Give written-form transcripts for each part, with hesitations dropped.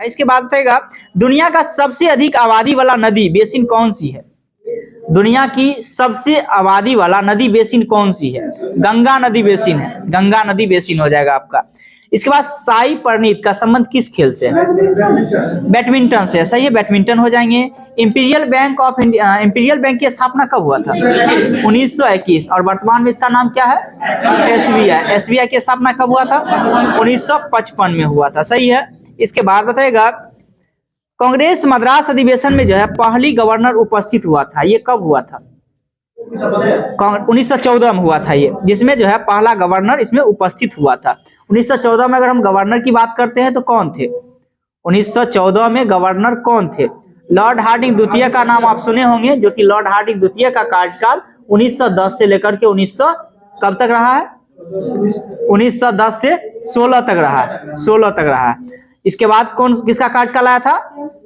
इसके बाद बताएगा दुनिया का सबसे अधिक आबादी वाला नदी बेसिन कौन सी है। दुनिया की सबसे आबादी वाला नदी बेसिन कौन सी है। गंगा नदी बेसिन है, गंगा नदी बेसिन हो जाएगा आपका। इसके बाद साई परिणीत का संबंध किस खेल से है। बैडमिंटन से, सही है, बैडमिंटन हो जाएंगे। Imperial bank of India, imperial bank की स्थापना कब हुआ था। 1921। और वर्तमान में इसका नाम क्या है। एसबीआई। एसबीआई की स्थापना कब हुआ था। 1955 में हुआ था, सही है। इसके बाद बताएगा कांग्रेस मद्रास अधिवेशन में जो है पहली गवर्नर उपस्थित हुआ था, ये कब हुआ था। 1914 में हुआ था ये, जिसमें जो है पहला गवर्नर इसमें उपस्थित हुआ था। 1914 में अगर हम गवर्नर की बात करते हैं तो कौन थे। 1914 में गवर्नर कौन थे। लॉर्ड हार्डिंग द्वितीय का नाम आप सुने होंगे, जो कि लॉर्ड हार्डिंग द्वितीय का कार्यकाल 1910 से लेकर के 1900 कब तक रहा है। 1910 से 16 तक रहा है, 16 तक रहा है। इसके बाद कौन किसका कार्यकाल आया था।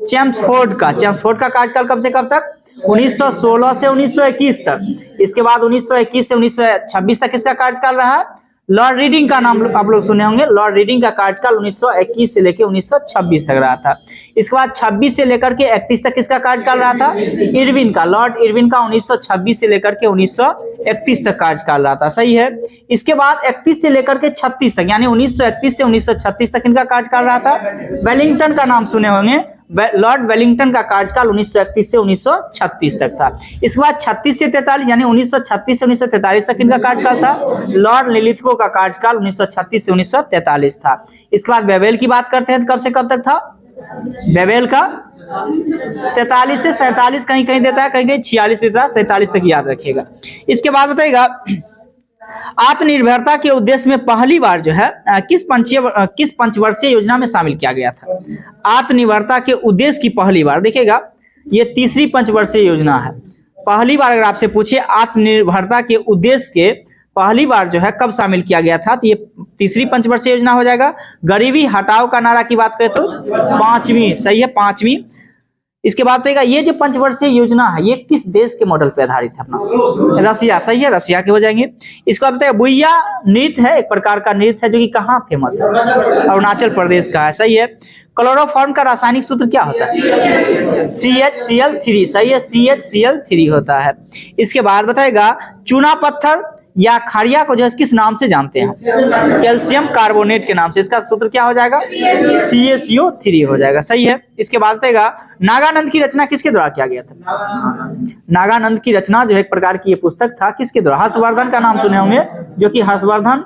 चैम्सफोर्ड का। चैम्सफोर्ड का कार्यकाल कब से कब तक। 1916 से 1921 तक। इसके बाद 1921 से 1926 तक किसका कार्यकाल रहा है। लॉर्ड रीडिंग का नाम आप लोग सुने होंगे। लॉर्ड रीडिंग का कार्यकाल 1921 से लेकर 1926 तक रहा था। इसके बाद 26 से लेकर के 31 तक किसका कार्यकाल रहा था। इरविन का, लॉर्ड इरविन का 1926 से लेकर के 1931 तक कार्यकाल रहा था, सही है। इसके बाद 31 से लेकर के 36 तक, यानी 1931 से 1936 तक इनका कार्यकाल रहा था। वेलिंगटन का नाम सुने होंगे। लॉर्ड वेलिंगटन का कार्यकाल 1931 से 1936 तक था। इसके बाद 36 से 43, यानी 1936 से 1943 तक इनका कार्यकाल था। लॉर्ड लिलिथगो का कार्यकाल 1936 से 1943 था। इसके बाद बेवेल की बात करते हैं तो कब से कब तक था। बेवेल का 43 से 47 कहीं कहीं देता है, कहीं कहीं 46 देता है, 47 तक याद रखिएगा। इसके बाद बताइएगा आत्मनिर्भरता के उद्देश्य में पहली बार जो है किस पंचवर्षीय योजना में शामिल किया गया था। आत्मनिर्भरता के उद्देश्य की पहली बार, देखिएगा ये तीसरी पंचवर्षीय योजना है। पहली बार अगर आपसे पूछे आत्मनिर्भरता के उद्देश्य के पहली बार जो है कब शामिल किया गया था, तो ये तीसरी पंचवर्षीय योजना हो जाएगा। गरीबी हटाओ का नारा की बात करें तो 5वीं, सही है, 5वीं। इसके बाद तो ये जो पंचवर्षीय योजना है ये किस देश के मॉडल पे आधारित है अपना। रसिया, सही है, रसिया के हो जाएंगे। इसके बाद बताइए बुइया नृत्य है, एक प्रकार का नृत्य है जो कि कहाँ फेमस है। अरुणाचल प्रदेश का है, सही है। क्लोरोफॉर्म का रासायनिक सूत्र क्या होता है। CHCl3, सही है, CHCl3 होता है। इसके बाद बताएगा चूना पत्थर या खड़िया को जो है किस नाम से जानते हैं। कैल्शियम कार्बोनेट के नाम से। इसका सूत्र क्या हो जाएगा। CaCO3 हो जाएगा, सही है। इसके बाद बताएगा नागानंद की रचना किसके द्वारा किया गया था। नागानंद की रचना जो है एक प्रकार की ये पुस्तक था, किसके द्वारा। हर्षवर्धन का नाम सुने होंगे, जो कि हर्षवर्धन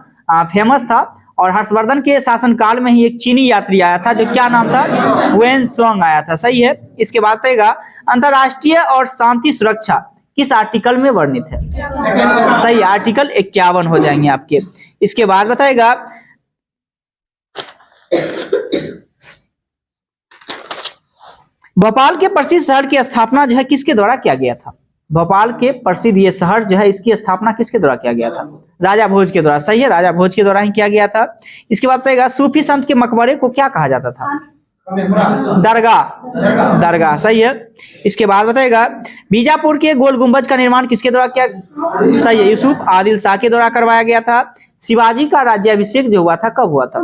फेमस था। और हर्षवर्धन के शासनकाल में ही एक चीनी यात्री आया था, जो क्या नाम था, हुएनसोंग आया था, सही है। इसके बाद बताएगा अंतरराष्ट्रीय और शांति सुरक्षा किस आर्टिकल में वर्णित है। सही, आर्टिकल 51 हो जाएंगे आपके। इसके बाद बताएगा भोपाल के प्रसिद्ध शहर की स्थापना जो है किसके द्वारा किया गया था। भोपाल के प्रसिद्ध ये शहर जो है इसकी स्थापना किसके द्वारा किया गया था। राजा भोज के द्वारा, सही है, राजा भोज के द्वारा ही किया गया था। इसके बाद बताएगा सूफी संत के मकबरे को क्या कहा जाता था। दरगाह, दरगाह, सही है। इसके बाद बताएगा बीजापुर के गोल गुंबज का निर्माण किसके द्वारा किया। सही है, यूसुफ आदिल शाह के द्वारा करवाया गया था। शिवाजी का राज्याभिषेक जो हुआ था कब हुआ था।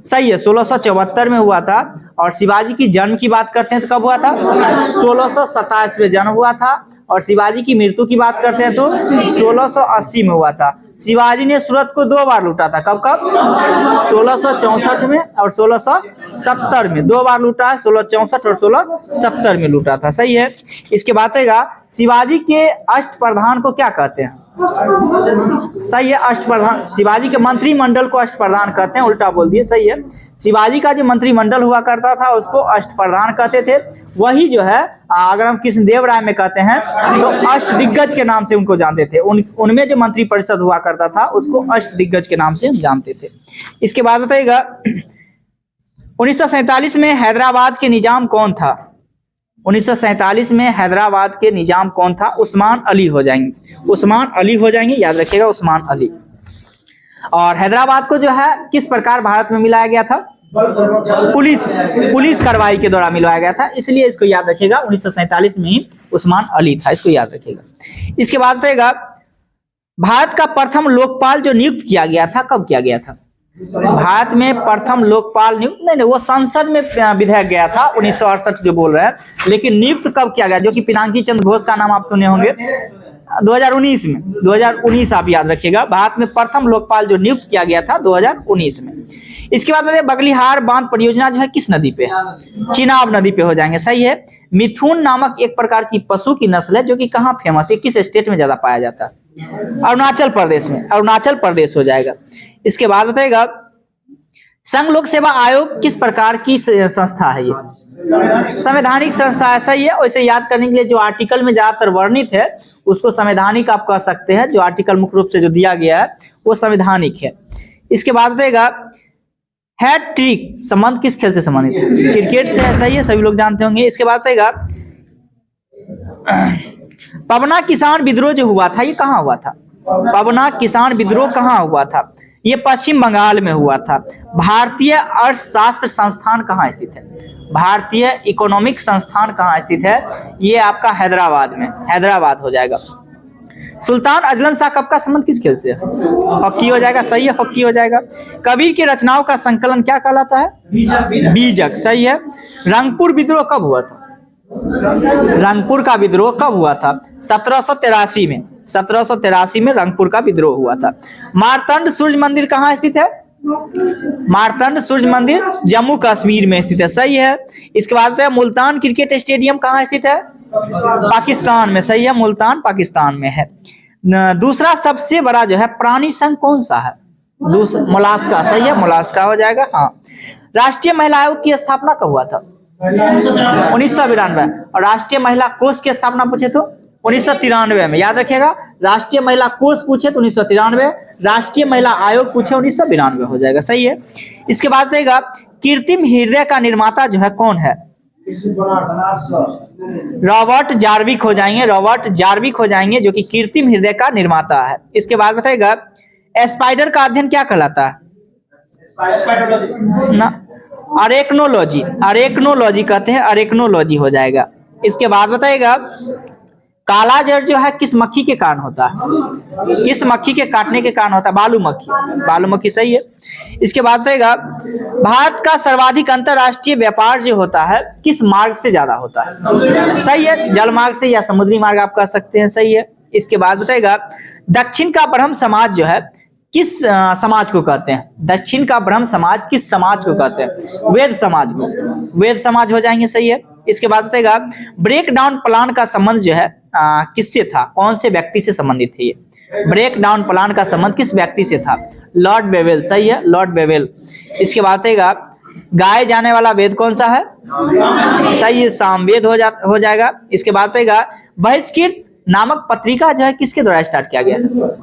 सही है, 1674 में हुआ था। और शिवाजी की जन्म की बात करते हैं तो कब हुआ था। 1627 में जन्म हुआ था। और शिवाजी की मृत्यु की बात करते हैं तो 1680 में हुआ था। शिवाजी ने सूरत को 2 बार लूटा था, कब कब। 1664 में और 1670 में, 2 बार लूटा है, 1664 और 1670 में लूटा था, सही है। इसके बाद आएगा शिवाजी के अष्टप्रधान को क्या कहते हैं। सही है, अष्टप्रधान। शिवाजी के मंत्रिमंडल को अष्टप्रधान कहते हैं, उल्टा बोल दिए, सही है। शिवाजी का जो मंत्रिमंडल हुआ करता था उसको अष्टप्रधान कहते थे। वही जो है अगर हम कृष्णदेव राय में कहते हैं तो अष्टदिग्गज के नाम से उनको जानते थे। उनमें जो मंत्री परिषद हुआ करता था उसको अष्टदिग्गज के नाम से हम जानते थे। इसके बाद बताइएगा 1947 में हैदराबाद के निजाम कौन था। 1947 में हैदराबाद के निजाम कौन था। उस्मान अली हो जाएंगे, उस्मान अली हो जाएंगे, याद रखिएगा, उस्मान अली। और हैदराबाद को जो है किस प्रकार भारत में मिलाया गया था। पुलिस कार्रवाई के द्वारा मिलवाया गया था, इसलिए इसको याद रखिएगा। 1947 में ही उस्मान अली था, इसको याद रखिएगा। इसके बाद बताइएगा भारत का प्रथम लोकपाल जो नियुक्त किया गया था कब किया गया था। भारत में प्रथम लोकपाल नियुक्त, नहीं वो संसद में विधेयक गया था 1968 जो बोल रहे हैं, लेकिन नियुक्त कब किया गया, जो कि पिनाकी चंद्र घोष का नाम आप सुने होंगे, 2019 में। 2019 आप याद रखिएगा, भारत में प्रथम लोकपाल जो नियुक्त किया गया था 2019 में। इसके बाद बताइए बगलिहार बांध परियोजना जो है किस नदी पे है? चिनाब नदी पे हो जाएंगे, सही है। मिथुन नामक एक प्रकार की पशु की नस्ल है जो कि कहाँ फेमस है, किस स्टेट में ज्यादा पाया जाता है? अरुणाचल प्रदेश में, अरुणाचल प्रदेश हो जाएगा। इसके बाद बताइएगा संघ लोक सेवा आयोग किस प्रकार की संस्था है? ये संवैधानिक संस्था है, सही है। वैसे याद करने के लिए जो आर्टिकल में ज्यादातर वर्णित है उसको संवैधानिक आप कह सकते हैं, जो आर्टिकल मुख्य रूप से जो दिया गया है वो संवैधानिक है। इसके बाद बताइएगा हैट्रिक संबंध किस खेल से संबंधित है? क्रिकेट से है, सही है, सभी लोग जानते होंगे। इसके बाद बताइएगा पवना किसान विद्रोह जो हुआ था ये कहाँ हुआ था? पवना किसान विद्रोह कहाँ हुआ था? ये पश्चिम बंगाल में हुआ था। भारतीय अर्थशास्त्र संस्थान कहाँ स्थित है? भारतीय इकोनॉमिक संस्थान कहाँ स्थित है? ये आपका हैदराबाद में, हैदराबाद हो जाएगा। सुल्तान अजलन शाह कप का संबंध किस खेल से? हॉकी हो जाएगा, सही है, हॉकी हो जाएगा। कबीर की रचनाओं का संकलन क्या कहलाता है? बीजक, सही है। रंगपुर विद्रोह कब हुआ था? रंगपुर का विद्रोह कब हुआ था? 1783 में, 1783 में रंगपुर का विद्रोह हुआ था। मारतंड सूर्य मंदिर कहाँ स्थित है? मारतंड सूर्य मंदिर जम्मू कश्मीर में स्थित है, सही है। इसके बाद मुल्तान क्रिकेट स्टेडियम कहाँ स्थित है? पाकिस्तान में, सही है, मुल्तान पाकिस्तान में है। दूसरा सबसे बड़ा जो है प्राणी संघ कौन सा है? दूसरा मोलास्का, सही है, मोलास्का हो जाएगा। हाँ। राष्ट्रीय महिला आयोग की स्थापना कब हुआ था? 1992। और राष्ट्रीय महिला कोष की स्थापना पूछे तो 1993 में, याद रखिएगा। राष्ट्रीय महिला कोष पूछे तो 1993, राष्ट्रीय महिला आयोग पूछे 1992 हो जाएगा, सही है। इसके बाद रहेगा कृत्रिम हृदय का निर्माता जो है कौन है? रॉबर्ट जार्विक हो जाएंगे, रॉबर्ट जार्विक हो जाएंगे, जो कि कृत्रिम हृदय का निर्माता है। इसके बाद बताएगा स्पाइडर का अध्ययन क्या कहलाता है? ना, अरेक्नोलॉजी, अरेक्नोलॉजी कहते हैं, अरेक्नोलॉजी हो जाएगा। इसके बाद बताइएगा काला जर जो है किस मक्खी के कारण होता है? किस मक्खी के काटने के कारण होता है? बालू मक्खी, बालू मक्खी, सही है। इसके बाद बताइएगा भारत का सर्वाधिक अंतरराष्ट्रीय व्यापार जो होता है किस मार्ग से ज्यादा होता है? सही है, जल मार्ग से या समुद्री मार्ग आप कह सकते हैं, सही है। इसके बाद बताइएगा दक्षिण का ब्रह्म समाज जो है किस समाज को कहते हैं? दक्षिण का ब्रह्म समाज किस समाज को कहते हैं? वेद समाज को, वेद समाज हो जाएंगे, सही है। इसके बाद बताइएगा ब्रेक डाउन प्लान का संबंध जो है किससे था? कौन से व्यक्ति से संबंधित थी? ब्रेक डाउन प्लान का संबंध किस व्यक्ति से था? लॉर्ड बेवेल, सही है, लॉर्ड बेवेल। इसके बाद बताइएगा गाए जाने वाला वेद कौन सा है? सही है, सामवेद हो जाएगा। इसके बाद बताइएगा बहिष्कृत नामक पत्रिका जो है किसके द्वारा स्टार्ट किया गया था?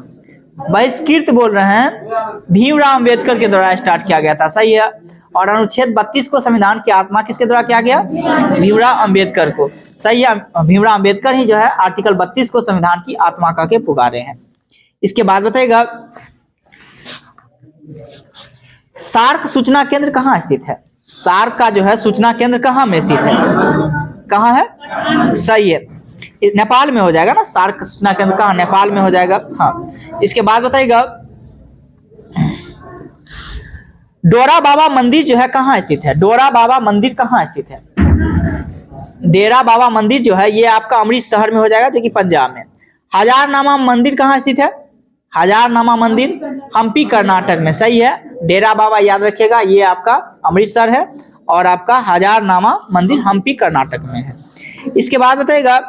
बहिष्कृत बोल रहे हैं, भीमराव अंबेडकर के द्वारा स्टार्ट किया गया था, सही है। और अनुच्छेद 32 को संविधान की आत्मा किसके द्वारा किया गया? भीमराव अंबेडकर को, सही है। भीमराव अंबेडकर ही जो है आर्टिकल 32 को संविधान की आत्मा कह के पुकारे हैं। इसके बाद बताइएगा सार्क सूचना केंद्र कहाँ स्थित है? सार्क का जो है सूचना केंद्र कहाँ में स्थित है? कहाँ है? सही है, नेपाल में हो जाएगा ना। सार्क सूचना केंद्र कहाँ? नेपाल में हो जाएगा। हाँ। इसके बाद बताइएगा डोरा बाबा मंदिर जो है कहाँ स्थित है? डोरा बाबा मंदिर कहाँ स्थित है? डेरा बाबा मंदिर जो है ये आपका अमृतसर शहर में हो जाएगा, जो कि पंजाब में। हजारनामा मंदिर कहाँ स्थित है? हजारनामा मंदिर हम्पी कर्नाटक में, सही है। डेरा बाबा याद रखिएगा ये आपका अमृतसर है और आपका हजारनामा मंदिर हम्पी कर्नाटक में है। इसके बाद बताइएगा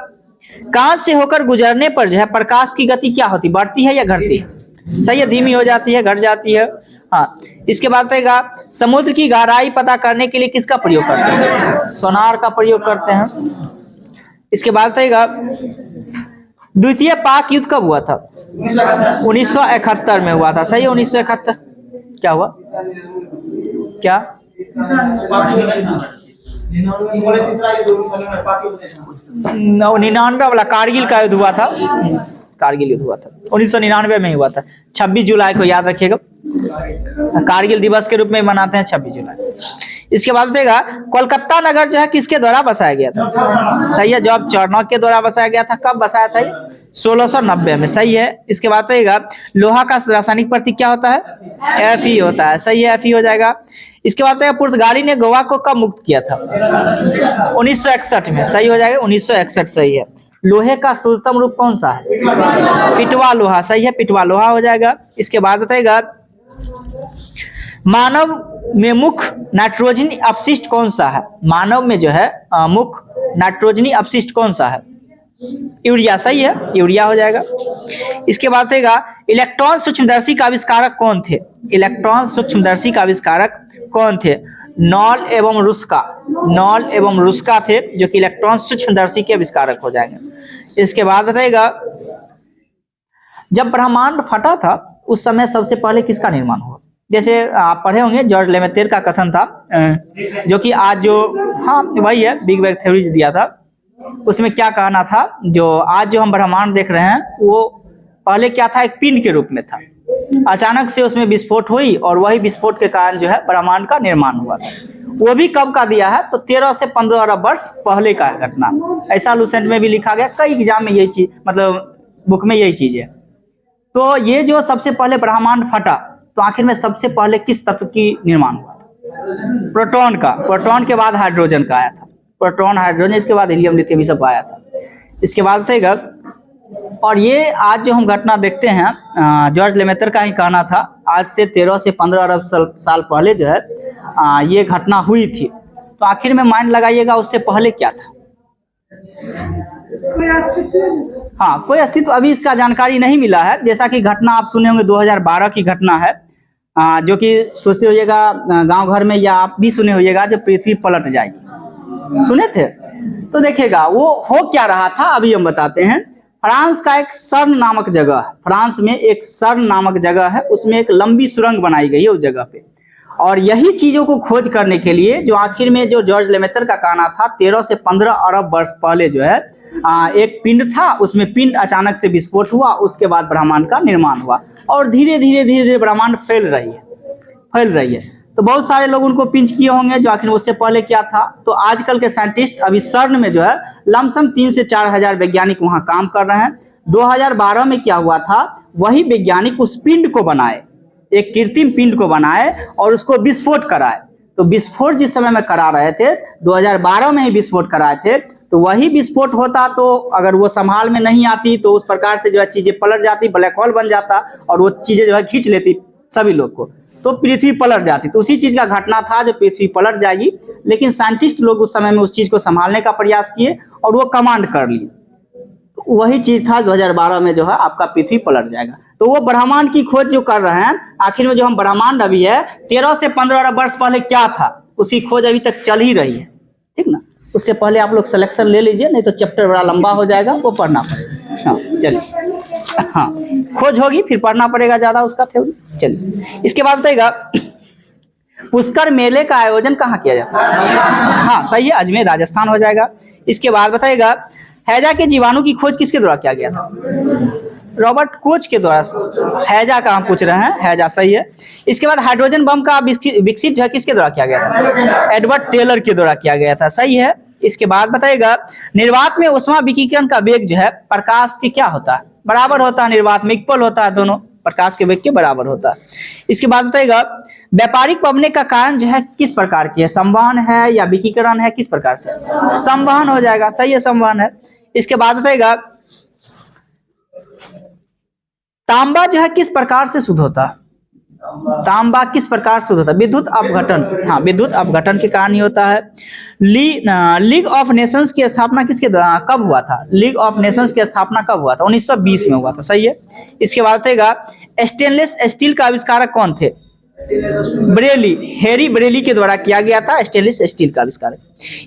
कांच से होकर गुजरने पर जो है प्रकाश की गति क्या होती? बढ़ती है या घटती है? सही है, धीमी हो जाती है, घट जाती है। हाँ। इसके बाद बताइएगा समुद्र की गहराई पता करने के लिए किसका प्रयोग करते हैं? सोनार का प्रयोग करते हैं। इसके बाद बताइएगा द्वितीय पाक युद्ध कब हुआ था? 1971 में हुआ था, सही है, 1971। क्या हुआ? क्या? 99 वाला कारगिल का युद्ध हुआ था, कारगिल युद्ध हुआ था 1999 में ही हुआ था, 26 जुलाई को, याद रखिएगा। कारगिल दिवस के रूप में मनाते हैं 26 जुलाई। इसके बाद बताइएगा कोलकाता नगर जो है किसके द्वारा बसाया गया था? सही है, जॉर्ज चार्नोक के द्वारा बसाया गया था। कब बसाया था? 1690 में। सही है। इसके बाद बताइएगा लोहा का रासायनिक प्रतीक क्या होता है? Fe होता है। सही है, Fe हो जाएगा। इसके बाद बताइएगा पुर्तगाली ने गोवा को कब मुक्त किया था? 1961 में। सही हो जाएगा, 1961 सही है। लोहे का शुद्धतम रूप कौन सा है? पिटवा लोहा। सही है, पिटवा लोहा हो जाएगा। इसके बाद बताइएगा मानव में मुख्य नाइट्रोजनी अपशिष्ट कौन सा है? मानव में जो है मुख्य नाइट्रोजनी अपशिष्ट कौन सा है? यूरिया। सही है, यूरिया हो जाएगा। इसके बाद बताइएगा इलेक्ट्रॉन सूक्ष्मदर्शी का आविष्कारक कौन थे? इलेक्ट्रॉन सूक्ष्मदर्शी का आविष्कारक कौन थे? नॉल एवं रुस्का। नॉल एवं रुस्का थे जो कि इलेक्ट्रॉन सूक्ष्मदर्शी के आविष्कारक हो जाएंगे। इसके बाद बताइएगा जब ब्रह्मांड फटा था उस समय सबसे पहले किसका निर्माण हुआ? जैसे आप पढ़े होंगे जॉर्ज लेमेतेर का कथन था जो कि आज जो वही है बिग बैंग थ्योरी दिया था। उसमें क्या कहना था, जो आज जो हम ब्रह्मांड देख रहे हैं वो पहले क्या था? एक पिंड के रूप में था। अचानक से उसमें विस्फोट हुई और वही विस्फोट के कारण जो है ब्रह्मांड का निर्माण हुआ था। वो भी कब का दिया है? तो 13 से 15 अरब वर्ष पहले का घटना। ऐसा लूसेंट में भी लिखा गया, कई एग्जाम में यही चीज, मतलब बुक में यही चीज है। तो ये जो सबसे पहले ब्रह्मांड फटा तो आखिर में सबसे पहले किस तत्व की निर्माण हुआ था? प्रोटॉन का। प्रोटॉन के बाद हाइड्रोजन का आया था। प्रोटॉन, हाइड्रोजन, इसके बाद हीलियम, लिथियम, ये सब आया था। इसके बाद बताइएगा और ये आज जो हम घटना देखते हैं जॉर्ज लेमेतेर का ही कहना था, आज से 13 से 15 अरब साल पहले जो है ये घटना हुई थी। तो आखिर में माइंड लगाइएगा उससे पहले क्या था? हाँ, कोई अस्तित्व अभी इसका जानकारी नहीं मिला है। जैसा कि घटना आप सुने होंगे 2012 की घटना है जो कि सोचते होइएगा गांव घर में, या आप भी सुने होइएगा जब पृथ्वी पलट जाएगी। सुने थे? तो देखिएगा वो हो क्या रहा था अभी हम बताते हैं। फ्रांस का एक सर्न नामक जगह, फ्रांस में एक सर्न नामक जगह है, उसमें एक लंबी सुरंग बनाई गई है उस जगह पे। और यही चीजों को खोज करने के लिए जो आखिर में जो जॉर्ज लेमेतेर का कहना था 13 से 15 अरब वर्ष पहले जो है एक पिंड था, उसमें पिंड अचानक से विस्फोट हुआ, उसके बाद ब्रह्मांड का निर्माण हुआ और धीरे धीरे ब्रह्मांड फैल रही है। तो बहुत सारे लोग उनको पिंच किए होंगे जो आखिर उससे पहले क्या था। तो आजकल के साइंटिस्ट अभी सर्न में जो है लमसम 3 से 4 हजार वैज्ञानिक वहां काम कर रहे हैं। 2012 में क्या हुआ था, वही वैज्ञानिक उस पिंड को बनाए, एक कृत्रिम पिंड को बनाए और उसको विस्फोट कराए। तो विस्फोट जिस समय में करा रहे थे 2012 में ही विस्फोट कराए थे, तो वही विस्फोट होता तो अगर वो संभाल में नहीं आती तो उस प्रकार से जो है चीजें पलट जाती, ब्लैक होल बन जाता और वो चीजें जो है खींच लेती सभी लोग को, तो पृथ्वी पलट जाती। तो उसी चीज का घटना था जो पृथ्वी पलट जाएगी, लेकिन साइंटिस्ट लोग उस समय में उस चीज को संभालने का प्रयास किए और वो कमांड कर लिए। तो वही चीज था 2012 में जो है आपका पृथ्वी पलट जाएगा। तो वो ब्रह्मांड की खोज जो कर रहे हैं, आखिर में जो हम ब्रह्मांड अभी है 13 से 15 अरब वर्ष पहले क्या था, उसकी खोज अभी तक चल ही रही है। ठीक ना? उससे पहले आप लोग सिलेक्शन ले लीजिए, नहीं तो चैप्टर बड़ा लंबा हो जाएगा, वो पढ़ना पड़ेगा। हाँ चलिए, हाँ खोज होगी फिर पढ़ना पड़ेगा ज्यादा उसका थ्योरी। चलिए इसके बाद बताइएगा पुष्कर मेले का आयोजन कहाँ किया जाता है? हाँ सही है, अजमेर राजस्थान हो जाएगा। इसके बाद बताइएगा हैजा के जीवाणु की खोज किसके द्वारा किया गया था? रॉबर्ट कोच के द्वारा। हैजा का हम पूछ रहे हैं, हैजा सही है। इसके बाद हाइड्रोजन बम का विकसित जो है किसके द्वारा किया गया था? एडवर्ड टेलर के द्वारा किया गया था। सही है। इसके बाद बताइएगा निर्वात में ऊष्मा विकिरण का वेग जो है प्रकाश के क्या होता है? बराबर होता है। निर्वात में इक्वल होता है, दोनों प्रकाश के वेग के बराबर होता है। इसके बाद बताइएगा व्यापारिक पवने का कारण जो है किस प्रकार की है? संवहन है या विकिरण है? किस प्रकार से? संवहन हो जाएगा। सही है, संवहन है। इसके बाद बताइएगा तांबा जो है किस प्रकार से शुद्ध होता है? तांबा किस प्रकार से शुद्ध होता है? विद्युत अपघटन। हाँ, विद्युत अपघटन के कारण ही होता है। लीग ऑफ नेशंस की स्थापना किसके द्वारा कब हुआ था? लीग ऑफ नेशंस की स्थापना कब हुआ था? 1920 में हुआ था। सही है। इसके बाद बताइएगा स्टेनलेस स्टील का आविष्कारक कौन थे? ब्रेली, हैरी ब्रेली के द्वारा किया गया था स्टेनलेस स्टील का आविष्कार।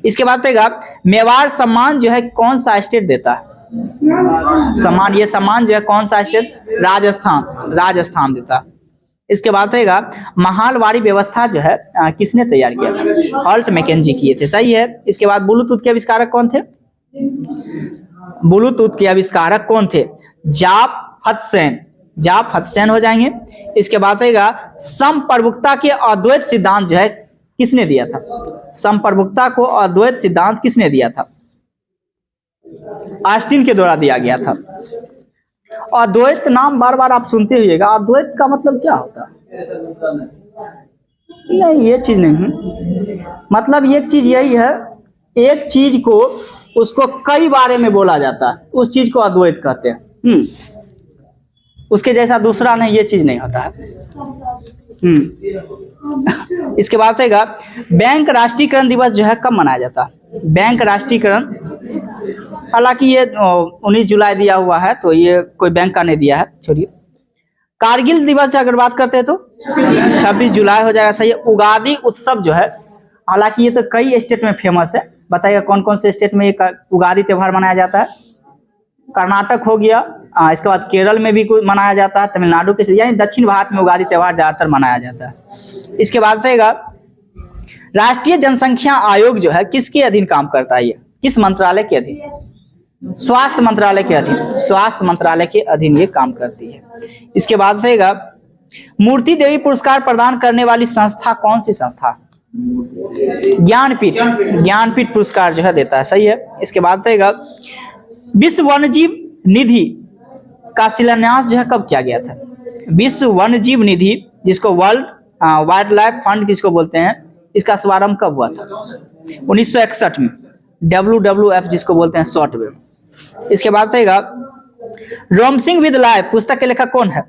इसके बाद बताइएगा मेवाड़ सम्मान जो है कौन सा स्टेट देता है? सम्मान, ये सम्मान जो है कौन सा स्टेट? राजस्थान देता है। इसके बाद बताइएगा महालवाड़ी व्यवस्था जो है किसने तैयार किया था? हॉल्ट मैकेंजी किए थे। सही है। इसके बाद ब्लूटूथ के आविष्कारक कौन थे? ब्लूटूथ के आविष्कारक कौन थे? जाप हदसेन। जाफ हसैन हो जाएंगे। इसके बाद रहेगा समप्रभुता के अद्वैत सिद्धांत जो है किसने दिया था? समप्रभुता को अद्वैत सिद्धांत किसने दिया था? ऑस्टिन के द्वारा दिया गया था। अद्वैत नाम बार बार आप सुनते होइएगा, अद्वैत का मतलब क्या होता है? नहीं, ये चीज नहीं, मतलब एक चीज यही है, एक चीज को उसको कई बारे में बोला जाता है, उस चीज को अद्वैत कहते हैं। उसके जैसा दूसरा नहीं, ये चीज नहीं होता है। इसके बाद रहेगा बैंक राष्ट्रीयकरण दिवस जो है कब मनाया जाता है? बैंक राष्ट्रीयकरण, हालांकि ये 19 जुलाई दिया हुआ है, तो ये कोई बैंक का नहीं दिया है, छोड़िए। कारगिल दिवस अगर बात करते हैं तो 26 जुलाई हो जाएगा, सही है। उगादी उत्सव जो है, हालांकि ये तो कई स्टेट में फेमस है, बताइएगा कौन कौन से स्टेट में ये उगादी त्यौहार मनाया जाता है? कर्नाटक हो गया, इसके बाद केरल में भी मनाया जाता है, तमिलनाडु के, यानी दक्षिण भारत में उगादी त्यौहार ज्यादातर मनाया जाता है। इसके बाद रहेगा राष्ट्रीय जनसंख्या आयोग जो है किसके अधीन काम करता है? ये किस मंत्रालय के अधीन? स्वास्थ्य मंत्रालय के अधीन, स्वास्थ्य मंत्रालय के अधीन ये काम करती है। इसके बाद रहेगा मूर्ति देवी पुरस्कार प्रदान करने वाली संस्था कौन सी संस्था? ज्ञानपीठ, ज्ञानपीठ पुरस्कार जो है देता है, सही है। इसके बाद रहेगा विश्व वन्यजीव निधि का शिलान्यास जो है कब किया गया था? विश्व वन्यजीव निधि, जिसको वर्ल्ड वाइल्ड लाइफ फंड जिसको बोलते हैं, इसका शुभारंभ कब हुआ था? 1961 में, WWF जिसको बोलते हैं शॉर्ट में। इसके बाद रहेगा रोमांसिंग विद लाइफ पुस्तक के लेखक कौन है?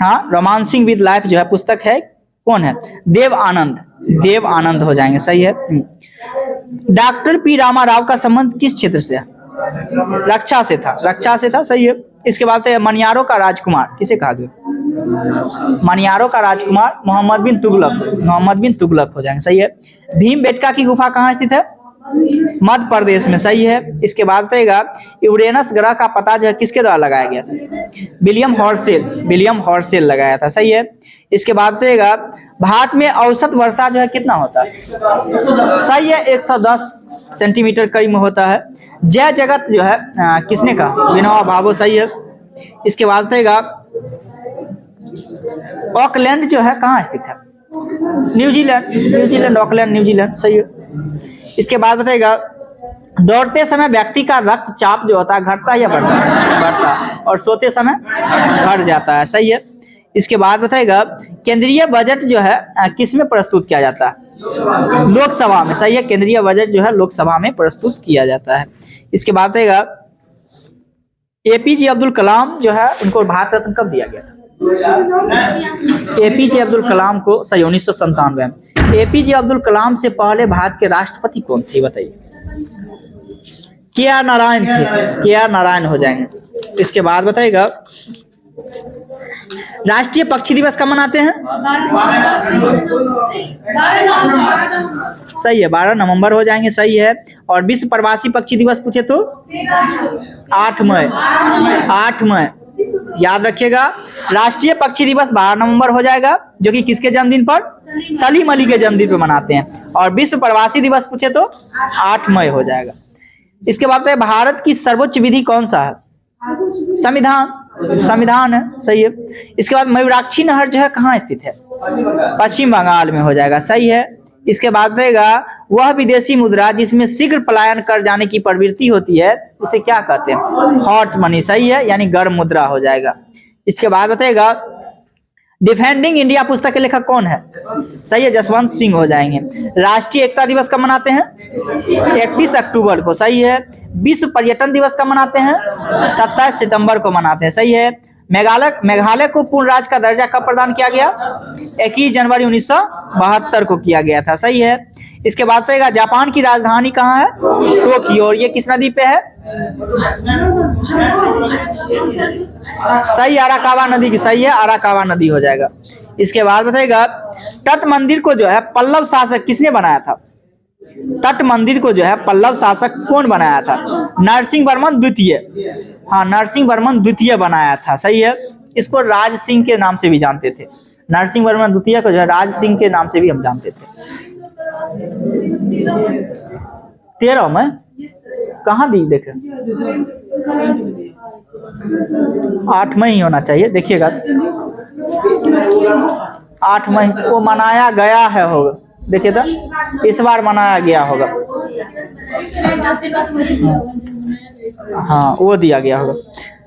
हाँ, रोमांसिंग विद लाइफ जो है पुस्तक है, कौन है? देव आनंद, देव आनंद हो जाएंगे, सही है। डॉक्टर पी रामाराव का संबंध किस क्षेत्र से है? रक्षा से था, रक्षा से था, सही है। इसके बाद है मनियारों का राजकुमार किसे कहा गया? मनियारों का राजकुमार मोहम्मद बिन तुगलक, मोहम्मद बिन तुगलक हो जाएंगे, सही है। भीमबेटका की गुफा कहाँ स्थित है? मध्य प्रदेश में, सही है। इसके बाद रहेगा यूरेनस ग्रह का पता जो है किसके द्वारा लगाया गया था? विलियम हॉर्सेल, विलियम हॉर्सेल लगाया था, सही है। इसके बाद रहेगा भारत में औसत वर्षा जो है कितना होता है? सही है, 110 सेंटीमीटर करीब में होता है। जय जगत जो है किसने कहा? विनोबा भावे, सही है। इसके बाद रहेगा ऑकलैंड जो है कहाँ स्थित है? न्यूजीलैंड, न्यूजीलैंड, ऑकलैंड न्यूजीलैंड, सही है। इसके बाद बताएगा दौड़ते समय व्यक्ति का रक्तचाप जो होता है घटता या बढ़ता है? बढ़ता, और सोते समय घट जाता है, सही है। इसके बाद बताएगा केंद्रीय बजट जो है किस में प्रस्तुत किया जाता है? लोकसभा में, सही है। केंद्रीय बजट जो है लोकसभा में प्रस्तुत किया जाता है। इसके बाद बताएगा APJ अब्दुल कलाम जो है उनको भारत रत्न कब दिया गया था? APJ अब्दुल कलाम को, सही, 1997 में। APJ अब्दुल कलाम से पहले भारत के राष्ट्रपति कौन थे बताइए? KR नारायण थे, KR नारायण हो जाएंगे। इसके बाद बताएगा राष्ट्रीय पक्षी दिवस कब मनाते हैं? सही है, 12 नवंबर हो जाएंगे, सही है। और विश्व प्रवासी पक्षी दिवस पूछे तो 8 मई, 8 मई याद रखिएगा। राष्ट्रीय पक्षी दिवस 12 नवंबर हो जाएगा, जो कि किसके जन्मदिन पर? सलीम अली के जन्मदिन पर मनाते हैं। और विश्व प्रवासी दिवस पूछे तो 8 मई हो जाएगा। इसके बाद भारत की सर्वोच्च विधि कौन सा है? संविधान, संविधान है, सही है। इसके बाद मयूराक्षी नहर जो है कहाँ स्थित है? पश्चिम बंगाल में हो जाएगा, सही है। इसके बाद रहेगा वह विदेशी मुद्रा जिसमें शीघ्र पलायन कर जाने की प्रवृत्ति होती है, इसे क्या कहते हैं? हॉट मनी, सही है, यानी गर्म मुद्रा हो जाएगा। इसके बाद बताएगा डिफेंडिंग इंडिया पुस्तक के लेखक कौन है? सही है, जसवंत सिंह हो जाएंगे। राष्ट्रीय एकता दिवस कब मनाते हैं? 31 अक्टूबर को, सही है। विश्व पर्यटन दिवस कब मनाते हैं? 27 सितंबर को मनाते हैं, सही है। मेघालय को पूर्ण राज्य का दर्जा कब प्रदान किया गया? 21 जनवरी 1972 को किया गया था, सही है। इसके बाद रहेगा जापान की राजधानी कहाँ है? टोक्यो। और ये किस नदी पे है? सही, अराकावा नदी की, सही है, अराकावा नदी हो जाएगा। इसके बाद बताएगा तट मंदिर को जो है पल्लव शासक किसने बनाया था? तट मंदिर को जो है पल्लव शासक कौन बनाया था? नरसिंह वर्मन द्वितीय, हाँ, नरसिंह वर्मन द्वितीय बनाया था, सही है। इसको राज सिंह के नाम से भी जानते थे, नरसिंह वर्मन द्वितीय को जो है राज सिंह के नाम से भी हम जानते थे। 13 में कहाँ दी देखे? 8 मई ही होना चाहिए, देखिएगा 8 मई वो मनाया गया है होगा, देखिए तो इस बार मनाया गया होगा, हाँ वो दिया गया होगा,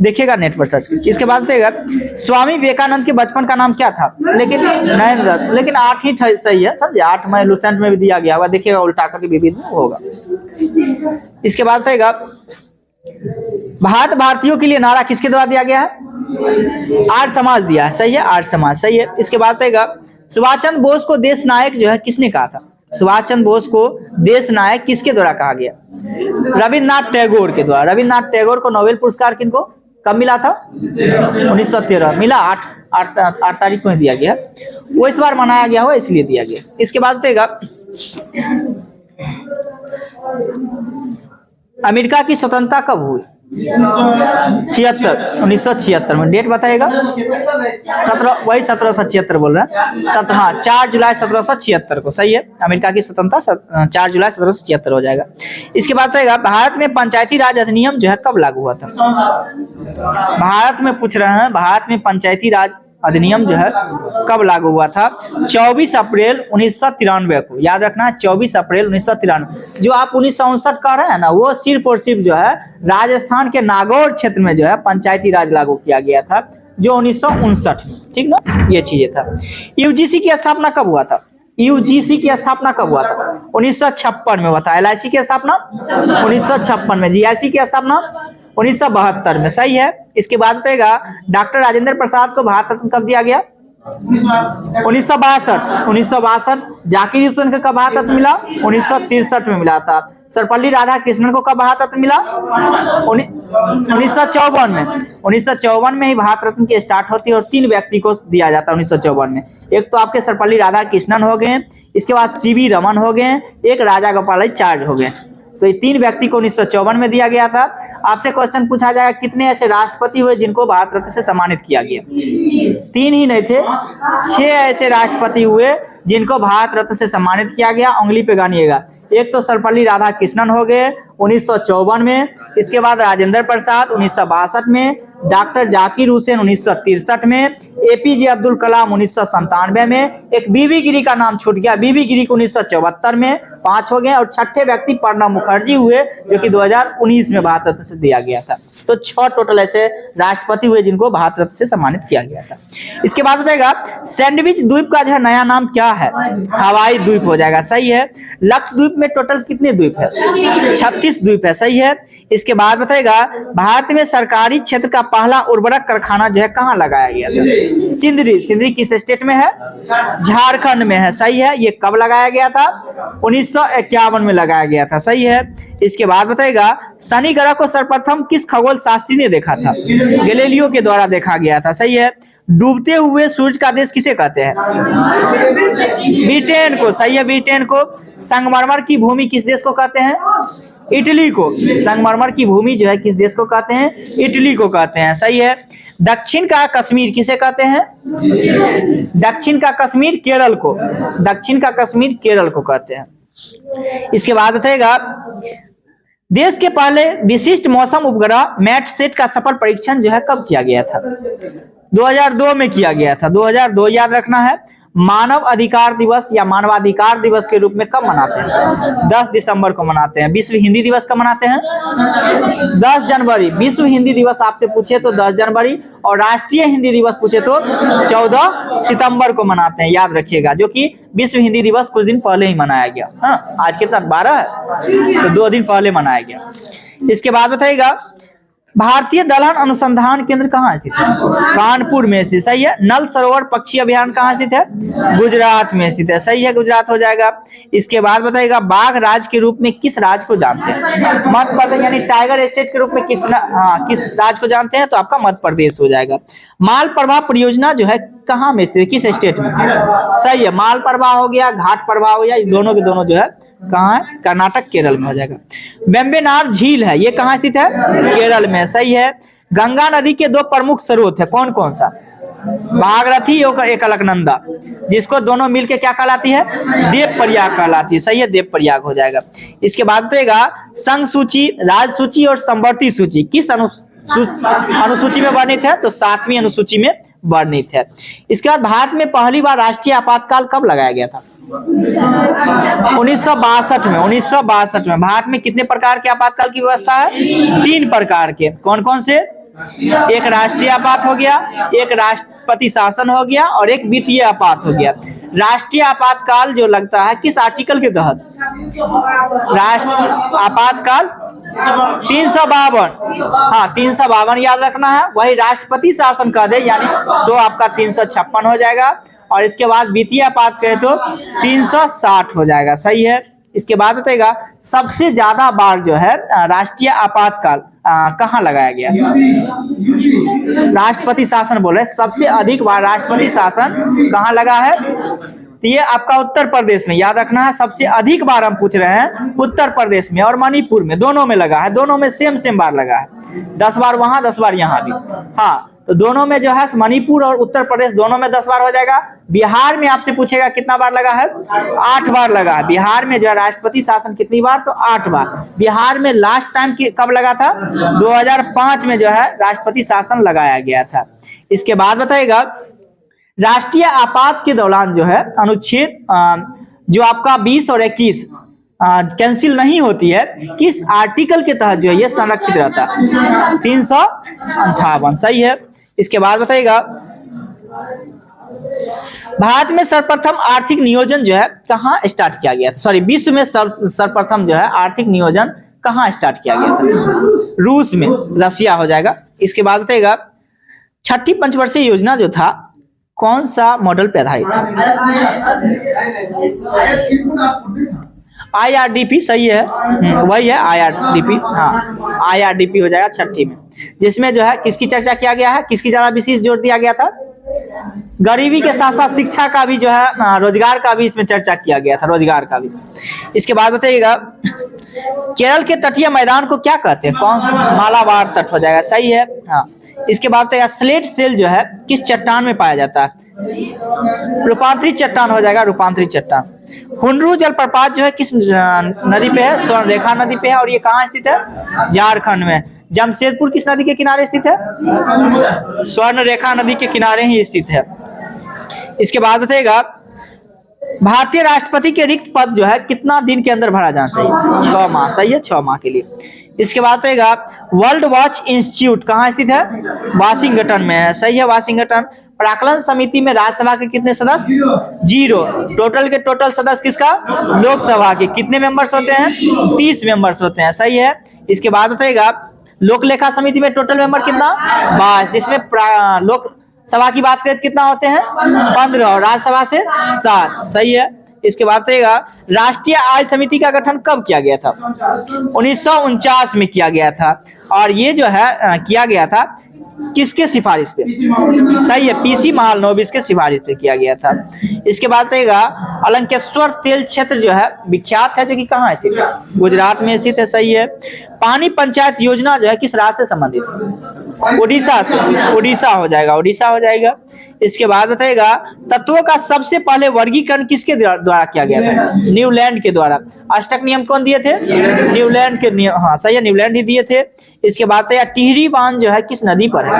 देखिएगा नेट पर सर्च करके। इसके बाद बताइएगा स्वामी विवेकानंद के बचपन का नाम क्या था, लेकिन नहीं, लेकिन 8 ही सही है, समझे, 8 मई लुसेंट में भी दिया गया होगा, देखिएगा उल्टा करके विविध में होगा। इसके बाद बताइएगा भारत भारतीयों के लिए नारा किसके द्वारा दिया गया है, आर्य समाज दिया है, सही है, आर्य समाज सही है। इसके बाद बताइएगा सुभाष चंद्र बोस को देश नायक जो है किसने कहा था, सुभाष चंद्र बोस को देश नायक किसके द्वारा कहा गया, रविन्द्रनाथ टैगोर के द्वारा। रविन्द्रनाथ टैगोर को नोबेल पुरस्कार किनको कब मिला था, 1913 मिला, 8 तारीख को दिया गया, वो इस बार मनाया गया हुआ इसलिए दिया गया। इसके बाद बताइएगा अमेरिका की स्वतंत्रता कब हुई, 1976 में, डेट बताइएगा, 1776 बोल रहे हैं, 4 जुलाई 1776 को, सही है, अमेरिका की स्वतंत्रता 4 जुलाई 1776 हो जाएगा। इसके बाद बताइएगा भारत में पंचायती राज अधिनियम जो है कब लागू हुआ था, भारत में पूछ रहे हैं, भारत में पंचायती राज अधिनियम जो है कब लागू हुआ था, 24 अप्रैल 1993 को, याद रखना 24 अप्रैल 1993। जो आप 1959 कह रहे हैं ना, वो सिर्फ और सिर्फ जो है राजस्थान के नागौर क्षेत्र में जो है पंचायती राज लागू किया गया था, जो 1959 में, ठीक ना, ये चीजें था। यूजीसी की स्थापना कब हुआ था, यूजीसी की स्थापना कब हुआ था, 1956 में हुआ था। एलआईसी की स्थापना 1956 में, जीआईसी की स्थापना 1972 में, सही है। इसके बाद बताइएगा डॉक्टर राजेंद्र प्रसाद को भारत रत्न कब दिया गया, 1962। जाकिर हुसैन को कब भारत रत्न मिला, 1963 में मिला था। सर्वपल्ली राधाकृष्णन को कब भारत रत्न मिला, 1954 में। 1954 में ही भारत रत्न की स्टार्ट होती है और 3 व्यक्ति को दिया जाता है 1954 में। एक तो आपके सर्वपल्ली राधाकृष्णन हो गए, इसके बाद सीवी रमन हो गए, एक राजा गोपालाचार्य हो गए। तो ये 3 व्यक्ति को 1954 में दिया गया था। आपसे क्वेश्चन पूछा जाएगा कितने ऐसे राष्ट्रपति हुए जिनको भारत रत्न से सम्मानित किया गया, 3 ही नहीं थे, 6 ऐसे राष्ट्रपति हुए जिनको भारत रत्न से सम्मानित किया गया। उंगली पे गानिएगा, एक तो सर्वपल्ली राधाकृष्णन हो गए 1954 में, इसके बाद राजेंद्र प्रसाद 1962 में, डॉक्टर जाकिर हुसैन 1963 में, एपीजे अब्दुल कलाम 1997 में, एक बीबी गिरी का नाम छूट गया, बीबी गिरी को 1974 में, 5 हो गए, और 6ठे व्यक्ति प्रणब मुखर्जी हुए जो कि 2019 में भारत रत्न से दिया गया था। तो 6 टोटल ऐसे राष्ट्रपति हुए जिनको भारत रत्न से सम्मानित किया गया था। इसके बाद बताएगा सैंडविच द्वीप का जो है नया नाम क्या है, हवाई द्वीप हो जाएगा, सही है। लक्षद्वीप में टोटल कितने द्वीप है, 36 द्वीप है, सही है। इसके बाद बताएगा भारत में सरकारी क्षेत्र का पहला उर्वरक कारखाना जो है कहाँ लगाया गया था, सिंदरी। सिंदरी किस स्टेट में है, झारखंड में है, सही है। ये कब लगाया गया था, 1951 में लगाया गया था, सही है। इसके बाद बताएगा शनि ग्रह को सर्वप्रथम किस खगोल शास्त्री ने देखा था, गैलीलियो के द्वारा देखा गया था, सही है। डूबते हुए सूरज का देश किसे कहते हैं, ब्रिटेन को, सही है, ब्रिटेन को। संगमरमर की भूमि किस देश को कहते हैं, इटली को। संगमरमर की भूमि जो है किस देश को कहते हैं, इटली को कहते हैं, सही है। दक्षिण का कश्मीर किसे कहते हैं, दक्षिण का कश्मीर केरल को, दक्षिण का कश्मीर केरल को कहते हैं। इसके बाद बताएगा देश के पहले विशिष्ट मौसम उपग्रह मैटसेट का सफल परीक्षण जो है कब किया गया था, 2002 में किया गया था, 2002 याद रखना है। मानव अधिकार दिवस या मानवाधिकार दिवस के रूप में कब मनाते हैं, 10 दिसंबर को मनाते हैं। विश्व हिंदी दिवस कब मनाते हैं, 10 जनवरी। विश्व हिंदी दिवस आपसे पूछे तो 10 जनवरी, और राष्ट्रीय हिंदी दिवस पूछे तो 14 सितंबर को मनाते हैं, याद रखिएगा। जो कि विश्व हिंदी दिवस कुछ दिन पहले ही मनाया गया, हाँ, आज कितना 12 है, तो 2 दिन पहले मनाया गया। इसके बाद बताइएगा भारतीय दलहन अनुसंधान केंद्र कहाँ स्थित है, कानपुर में स्थित, सही है। नल सरोवर पक्षी अभियान कहाँ स्थित है, गुजरात में स्थित है, सही है, गुजरात हो जाएगा। इसके बाद बताइएगा बाघ राज्य के रूप में किस राज्य को जानते हैं, मध्य प्रदेश, यानी टाइगर स्टेट के रूप में किस राज्य को जानते हैं, तो आपका मध्य प्रदेश हो जाएगा। माल प्रवाह परियोजना जो है कहाँ में स्थित है, किस स्टेट में, सही है। माल प्रवाह हो गया, घाट प्रवाह हो गया, दोनों के दोनों जो है कहाँ है, कर्नाटक केरल में हो जाएगा। वेम्बनाड झील है, ये कहाँ स्थित है, केरल में, सही है। गंगा नदी के 2 प्रमुख स्रोत है, कौन कौन सा, भागीरथी और एक अलकनंदा, जिसको दोनों मिलके क्या कहलाती है, देव प्रयाग कहलाती है, सही है, देव प्रयाग हो जाएगा। इसके बाद बताएगा संघ सूची, राज सूची और संवर्ती सूची किस अनुसूची में वर्णित है, तो 7वीं अनुसूची में वर्णित है। इसके बाद भारत में पहली बार राष्ट्रीय आपातकाल कब लगाया गया था? 1962 में। 1962 में। भारत में कितने प्रकार के आपातकाल की व्यवस्था है? 3 प्रकार के। कौन कौन से? एक राष्ट्रीय आपात हो गया, एक राष्ट्रपति शासन हो गया और एक वित्तीय आपात हो गया। राष्ट्रीय आपातकाल जो लगता है किस आर्टिकल के तहत? राष्ट्र आपातकाल 352। हाँ, 352 याद रखना है। वही राष्ट्रपति शासन कह दे यानी तो आपका 356 हो जाएगा, और इसके बाद वित्तीय आपात कहे तो 360 हो जाएगा। सही है। इसके बाद बताएगा सबसे ज्यादा बार जो है राष्ट्रीय आपातकाल कहाँ लगाया गया? राष्ट्रपति शासन बोल रहे, सबसे अधिक बार राष्ट्रपति शासन कहाँ लगा है? तो ये आपका उत्तर प्रदेश में, याद रखना है। सबसे अधिक बार हम पूछ रहे हैं उत्तर प्रदेश में और मणिपुर में, दोनों में लगा है। दोनों में सेम बार लगा है, 10 बार वहां 10 बार यहाँ भी। हाँ, तो दोनों में जो है मणिपुर और उत्तर प्रदेश दोनों में 10 बार हो जाएगा। बिहार में आपसे पूछेगा कितना बार लगा है? 8 बार लगा है। बिहार में जो है राष्ट्रपति शासन कितनी बार? तो 8 बार। बिहार में लास्ट टाइम कब लगा था? 2005 में जो है राष्ट्रपति शासन लगाया गया था। इसके बाद बताइएगा राष्ट्रीय आपात के दौरान जो है अनुच्छेद जो आपका 20 और 21 कैंसिल नहीं होती है, किस आर्टिकल के तहत जो है ये संरक्षित रहता है? 358। सही है। इसके बाद बताइएगा भारत में सर्वप्रथम आर्थिक नियोजन जो है कहाँ स्टार्ट किया गया था? सॉरी, विश्व में सर्वप्रथम जो है आर्थिक नियोजन कहाँ स्टार्ट किया गया था? रूस में, रसिया हो जाएगा। इसके बाद बताइएगा छठी पंचवर्षीय योजना जो था कौन सा मॉडल पे आधारित था? IRDP। सही है, वही है IRDP। हाँ, IRDP हो जाएगा छठी में, जिसमें जो है किसकी चर्चा किया गया है? किसकी ज्यादा विशेष जोर दिया गया था? गरीबी के साथ साथ शिक्षा का भी जो है, रोजगार का भी इसमें चर्चा किया गया था, रोजगार का भी। इसके बाद बताइएगा केरल के तटीय मैदान को क्या कहते हैं? कौन? मालाबार तट हो जाएगा। सही है। हाँ, इसके बाद बताइएगा स्लेट सेल जो है किस चट्टान में पाया जाता है? रूपांतरित चट्टान हो जाएगा, रूपांतरित चट्टान। हुंडरू जलप्रपात जो है किस नदी पे है? स्वर्ण रेखा नदी पे है, और ये कहाँ स्थित है? झारखंड में। जमशेदपुर किस नदी के किनारे स्थित है? स्वर्ण रेखा नदी के किनारे ही स्थित है। इसके बाद बताइएगा भारतीय राष्ट्रपति के रिक्त पद जो है कितना दिन के अंदर भरा जाना चाहिए? 6 माह। सही है, 6 माह के लिए। इसके बाद बताइएगा वर्ल्ड वॉच इंस्टीट्यूट कहाँ स्थित है? वाशिंगटन में है। सही है, वाशिंगटन। प्राक्कलन समिति में राज्यसभा के कितने सदस्य? 0। टोटल के टोटल सदस्य किसका? लोकसभा के। कितने मेंबर्स होते हैं? 30 मेंबर्स होते हैं। सही है। इसके बाद बताइएगा लोक लेखा समिति में टोटल मेंबर कितना? 22, जिसमें लोकसभा की बात करें तो कितना होते हैं? 15, और राज्यसभा से 7। सही है। इसके बाद बताइएगा राष्ट्रीय आय समिति का गठन कब किया गया था? 1949 में किया गया था, और ये जो है किया गया था किसके सिफारिश पे? सही है, PC महालनोबिस के सिफारिश पे किया गया था। इसके बाद बताइएगा अलंकेश्वर तेल क्षेत्र जो है विख्यात है, जो कि कहाँ स्थित है? गुजरात में स्थित है। सही है। पानी पंचायत योजना जो है किस राज्य से संबंधित है? उड़ीसा से। उड़ीसा हो जाएगा, उड़ीसा हो जाएगा। इसके बाद बताइएगा तत्वों का सबसे पहले वर्गीकरण किसके द्वारा किया गया था? न्यूलैंड के द्वारा। अष्टक नियम कौन दिए थे? न्यूलैंड के नियम। हाँ, सही है, न्यूलैंड ही दिए थे। इसके बाद बताइए टिहरी बांध जो है किस नदी पर है?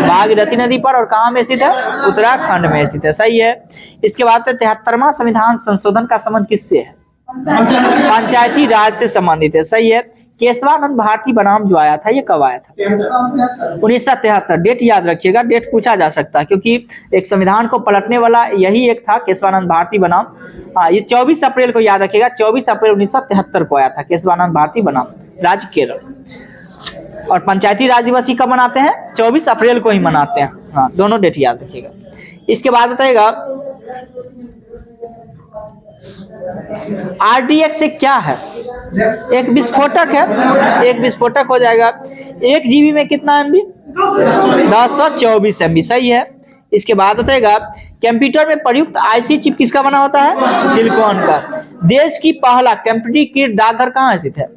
भागीरथी नदी पर, और कहाँ में स्थित है? उत्तराखंड में स्थित है। सही है। इसके बाद 73वां संविधान संशोधन का संबंध किससे है? पंचायती राज से संबंधित है। सही है। केशवानंद भारती बनाम जो आया था ये कब आया था? 1973। डेट याद रखिएगा, डेट पूछा जा सकता है, क्योंकि एक संविधान को पलटने वाला यही एक था, केशवानंद भारती बनाम। ये 24 अप्रैल को याद रखिएगा, 24 अप्रैल 1973 को आया था केशवानंद भारती बनाम, राज्य केरल। और पंचायती राज दिवस ही कब मनाते हैं? 24 अप्रैल को ही मनाते हैं। हाँ, दोनों डेट याद रखिएगा। इसके बाद बताइएगा RDX से क्या है? एक विस्फोटक है। एक विस्फोटक हो जाएगा। 1 GB में कितना MB? 1024 MB। सही है। इसके बाद बताएगा कंप्यूटर में प्रयुक्त IC चिप किसका बना होता है? सिलिकॉन का। देश की पहला कंप्यूटरीकृत डाकघर कहाँ स्थित है?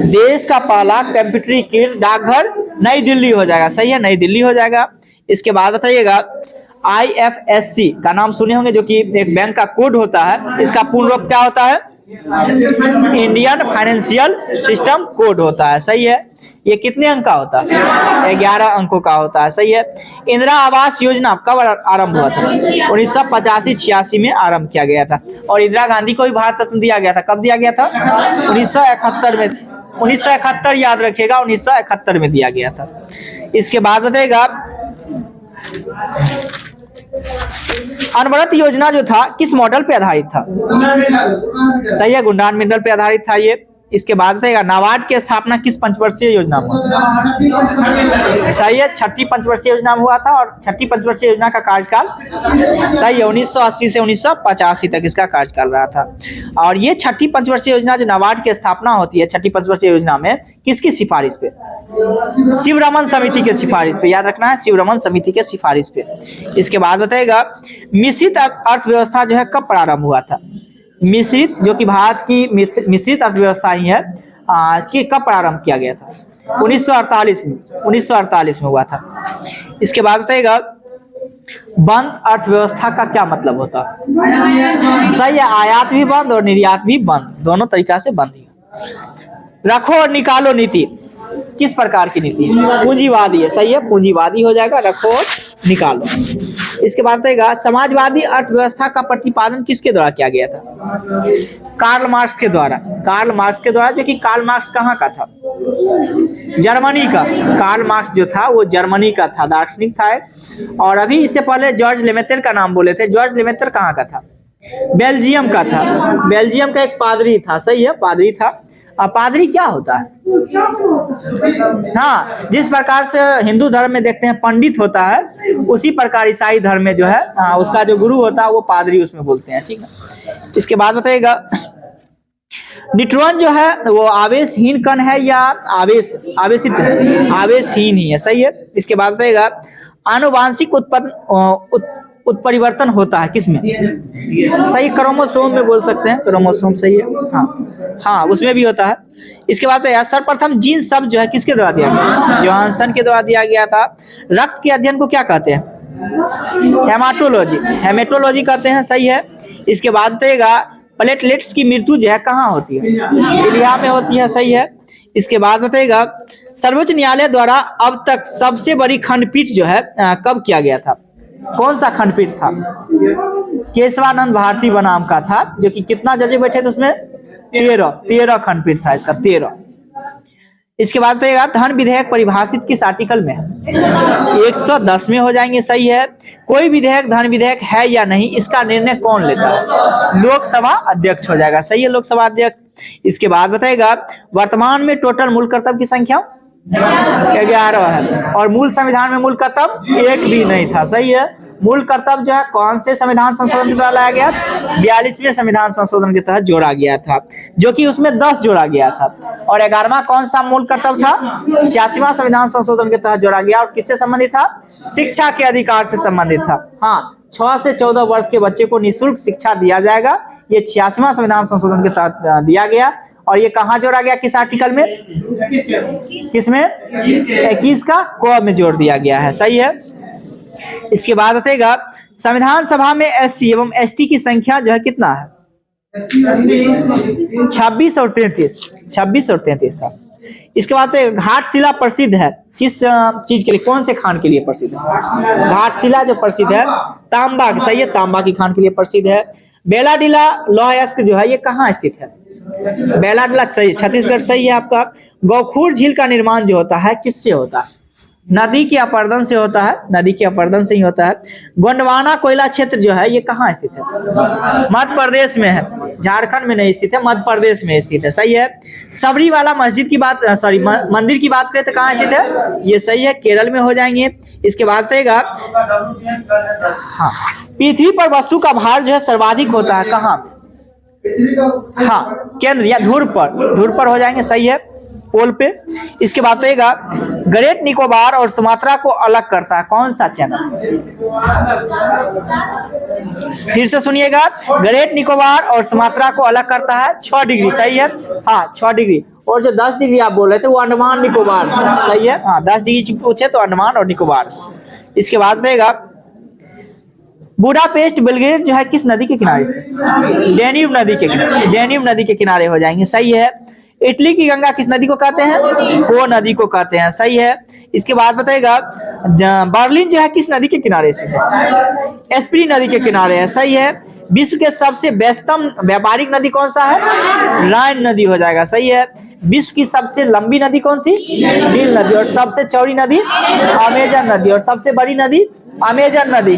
देश का पहला कंप्यूटरीकृत डाकघर नई दिल्ली हो जाएगा। सही है, नई दिल्ली हो जाएगा। इसके बाद बताइएगा IFSC का नाम सुने होंगे, जो कि एक बैंक का कोड होता है। इसका पूर्ण रूप क्या होता है? इंडियन फाइनेंशियल सिस्टम कोड होता है। सही है। ये कितने अंक का होता है? 11 अंकों का होता है। सही है। इंदिरा आवास योजना कब आरंभ हुआ था? 1985-86 में आरंभ किया गया था। और इंदिरा गांधी को भी भारत रत्न दिया गया था। कब दिया गया था? 1971 में। 1971 याद रखिएगा, 1971 में दिया गया था। इसके बाद बताएगा अनवरत योजना जो था किस मॉडल पे आधारित था? सही है, गुंडान मिनरल पे आधारित था ये। इसके बाद बताएगा नाबार्ड की स्थापना किस पंचवर्षीय योजना में हुआ? सही है, छठी पंचवर्षीय योजना में हुआ था। और छठी पंचवर्षीय योजना का कार्यकाल सही है 1980 से 1985 तक इसका कार्यकाल रहा था। और ये छठी पंचवर्षीय योजना जो नाबार्ड की स्थापना होती है छठी पंचवर्षीय योजना में, किसकी सिफारिश पे? शिवरमन समिति के सिफारिश पे। याद रखना है, शिवरमन समिति के सिफारिश पे। इसके बाद बताएगा मिश्रित अर्थव्यवस्था जो है कब प्रारंभ हुआ था? मिश्रित, जो कि भारत की मिश्रित अर्थव्यवस्था ही है, कि कब प्रारंभ किया गया था? 1948 में। 1948 में हुआ था। इसके बाद बताएगा बंद अर्थव्यवस्था का क्या मतलब होता है? सही है, आयात भी बंद और निर्यात भी बंद, दोनों तरीका से बंद ही। रखो और निकालो नीति किस प्रकार की नीति है? पूंजीवादी है। सही है, पूंजीवादी हो जाएगा। रखो और निकालो। इसके बाद बताएगा समाजवादी अर्थव्यवस्था का प्रतिपादन किसके द्वारा किया गया था? कार्ल मार्क्स के द्वारा। कार्ल मार्क्स के द्वारा, जो कि कार्ल मार्क्स कहाँ का था? जर्मनी का। कार्ल मार्क्स जो था वो जर्मनी का था, दार्शनिक था। और अभी इससे पहले जॉर्ज लेमेत्र का नाम बोले थे। जॉर्ज लेमेत्र कहाँ का था? बेल्जियम का था। बेल्जियम का एक पादरी था। सही है, पादरी था। पादरी क्या होता है? हाँ, जिस प्रकार से हिंदू धर्म में देखते हैं पंडित होता है, उसी प्रकार ईसाई धर्म में जो है उसका जो गुरु होता है वो पादरी उसमें बोलते हैं। ठीक है। इसके बाद बताइएगा न्यूट्रॉन जो है वो आवेशहीन कण है या आवेशित है? आवेशहीन ही है। सही है। इसके बाद बताइएगा आनुवांशिक उत्परिवर्तन होता है किसमें? सही, क्रोमोसोम में बोल सकते हैं। क्रोमोसोम सही है। हाँ, उसमें भी होता है। इसके बाद सर्वप्रथम जीन शब्द जो है किसके द्वारा दिया गया? जोहानसन के द्वारा दिया गया था। रक्त के अध्ययन को क्या कहते हैं? हेमाटोलॉजी। हेमेटोलॉजी कहते हैं। सही है। इसके बाद बताइएगा प्लेटलेट्स की मृत्यु जो है कहाँ होती है? इलिया में होती है। सही है। इसके बाद बताइएगा सर्वोच्च न्यायालय द्वारा अब तक सबसे बड़ी खंडपीठ जो है कब किया गया था? कौन सा खंडपीठ था? केशवानंद भारती बनाम का था, जो कि कितना जज बैठे थे उसमें? 13 खंडपीठ था इसका, 13। इसके बाद बताइएगा धन विधेयक परिभाषित किस आर्टिकल में है? 110 में हो जाएंगे। सही है। कोई विधेयक धन विधेयक है या नहीं, इसका निर्णय कौन लेता है? लोकसभा अध्यक्ष हो जाएगा। सही है, लोकसभा अध्यक्ष। इसके बाद बताइएगा वर्तमान में टोटल मूल कर्तव्य की संख्या 11 है। और मूल संविधान में मूल कर्तव्य एक भी नहीं था। सही है। मूल कर्तव्य जो है कौन से संविधान संशोधन के द्वारा लाया गया? 42वें संविधान संशोधन के तहत जोड़ा गया था, जो कि उसमें 10 जोड़ा गया था। और 11वां कौन सा मूल कर्तव्य था? 86वां संविधान संशोधन के तहत जोड़ा गया। और किससे संबंधित था? शिक्षा के अधिकार से संबंधित था। हाँ, 6 से 14 वर्ष के बच्चे को निःशुल्क शिक्षा दिया जाएगा। ये 86वां संविधान संशोधन के तहत दिया गया। और ये कहाँ जोड़ा गया? किस आर्टिकल में? किसमें? 21 का क में जोड़ दिया गया है। सही है। इसके बाद बताइएगा संविधान सभा में एससी एवं एसटी की संख्या जो है कितना है? 26 और 33 था। इसके बाद घाटशिला प्रसिद्ध है किस चीज के लिए? कौन से खान के लिए प्रसिद्ध है? घाटशिला जो प्रसिद्ध है तांबा। सही है, तांबा की खान के लिए प्रसिद्ध है। बेलाडीला लौह जो है ये कहाँ स्थित है? बेलाडीला। सही, छत्तीसगढ़। सही है आपका। गौखूर झील का निर्माण जो होता है किससे होता है? नदी के अपरदन से होता है। नदी के अपरदन से ही होता है। गोंडवाना कोयला क्षेत्र जो है ये कहाँ स्थित है? मध्य प्रदेश में है, झारखंड में नहीं स्थित है, मध्य प्रदेश में स्थित है। सही है। सबरीवाला मस्जिद की बात मंदिर की बात करें तो कहाँ स्थित है? ये सही है, केरल में हो जाएंगे। इसके बाद बताइएगा हाँ, पृथ्वी पर वस्तु का भार जो है सर्वाधिक होता है कहाँ? हाँ, केंद्र या ध्रुव पर हो जाएंगे। सही है, पोल पे। इसके बाद बताइएगा ग्रेट निकोबार और सुमात्रा को अलग करता है कौन सा चैनल? फिर से सुनिएगा, ग्रेट निकोबार और सुमात्रा को अलग करता है 6 डिग्री। सही है। हाँ, 6 डिग्री। और जो 10 डिग्री आप बोल रहे थे वो अंडमान निकोबार। सही है। हाँ, 10 डिग्री पूछे तो अंडमान और निकोबार। इसके बाद बताइएगा बुडापेस्ट बेलग्रेड जो है किस नदी के किनारे स्थित? डेन्यूब नदी के किनारे। डेन्यूब नदी के किनारे हो जाएंगे। सही है। इटली की गंगा किस नदी को कहते हैं? पो नदी को कहते हैं, सही है। इसके बाद बताइएगा बर्लिन जो है किस नदी के किनारे स्थित है? स्प्री नदी के किनारे है, सही है। विश्व के सबसे व्यस्तम व्यापारिक नदी कौन सा है? राइन नदी हो जाएगा, सही है। विश्व की सबसे लंबी नदी कौन सी? नील नदी। और सबसे चौड़ी नदी? अमेजन नदी। और सबसे बड़ी नदी? अमेजन नदी।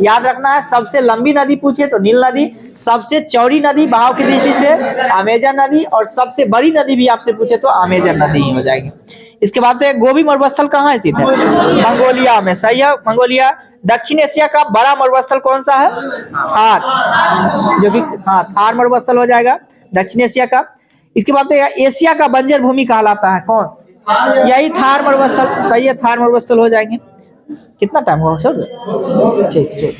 याद रखना है, सबसे लंबी नदी पूछे तो नील नदी, सबसे चौड़ी नदी बहाव की दृष्टि से अमेजन नदी, और सबसे बड़ी नदी भी आपसे पूछे तो अमेजन नदी ही हो जाएगी। इसके बाद गोबी मरुस्थल कहाँ स्थित है? मंगोलिया में, सही है, मंगोलिया। दक्षिण एशिया का बड़ा मरुस्थल कौन सा है? थार, जो कि हाँ थार मरुस्थल हो जाएगा दक्षिण एशिया का। इसके बाद एशिया का बंजर भूमि कहलाता है कौन? यही थार मरुस्थल, सही है, थार मरुस्थल हो जाएंगे। कितना टाइम हुआ सर? ठीक ठीक।